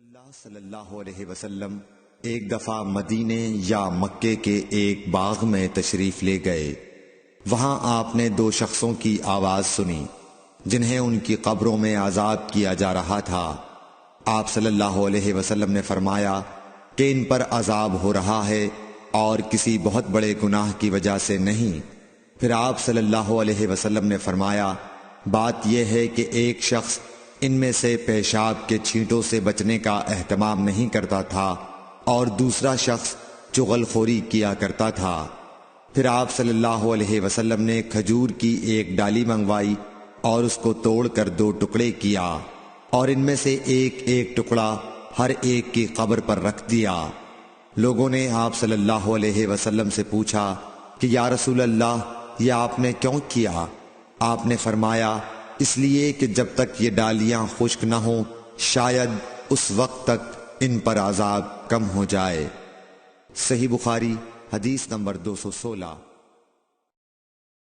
اللہ صلی اللہ علیہ وسلم ایک دفعہ مدینے یا مکے کے ایک باغ میں تشریف لے گئے۔ وہاں آپ نے دو شخصوں کی آواز سنی جنہیں ان کی قبروں میں عذاب کیا جا رہا تھا۔ آپ صلی اللہ علیہ وسلم نے فرمایا کہ ان پر عذاب ہو رہا ہے اور کسی بہت بڑے گناہ کی وجہ سے نہیں۔ پھر آپ صلی اللہ علیہ وسلم نے فرمایا بات یہ ہے کہ ایک شخص ان میں سے پیشاب کے چھینٹوں سے بچنے کا اہتمام نہیں کرتا تھا اور دوسرا شخص چغل خوری کیا کرتا تھا۔ پھر آپ صلی اللہ علیہ وسلم نے کھجور کی ایک ڈالی منگوائی اور اس کو توڑ کر دو ٹکڑے کیا اور ان میں سے ایک ایک ٹکڑا ہر ایک کی قبر پر رکھ دیا۔ لوگوں نے آپ صلی اللہ علیہ وسلم سے پوچھا کہ یا رسول اللہ یہ آپ نے کیوں کیا؟ آپ نے فرمایا اس لیے کہ جب تک یہ ڈالیاں خشک نہ ہوں شاید اس وقت تک ان پر عذاب کم ہو جائے۔ صحیح بخاری حدیث نمبر 216۔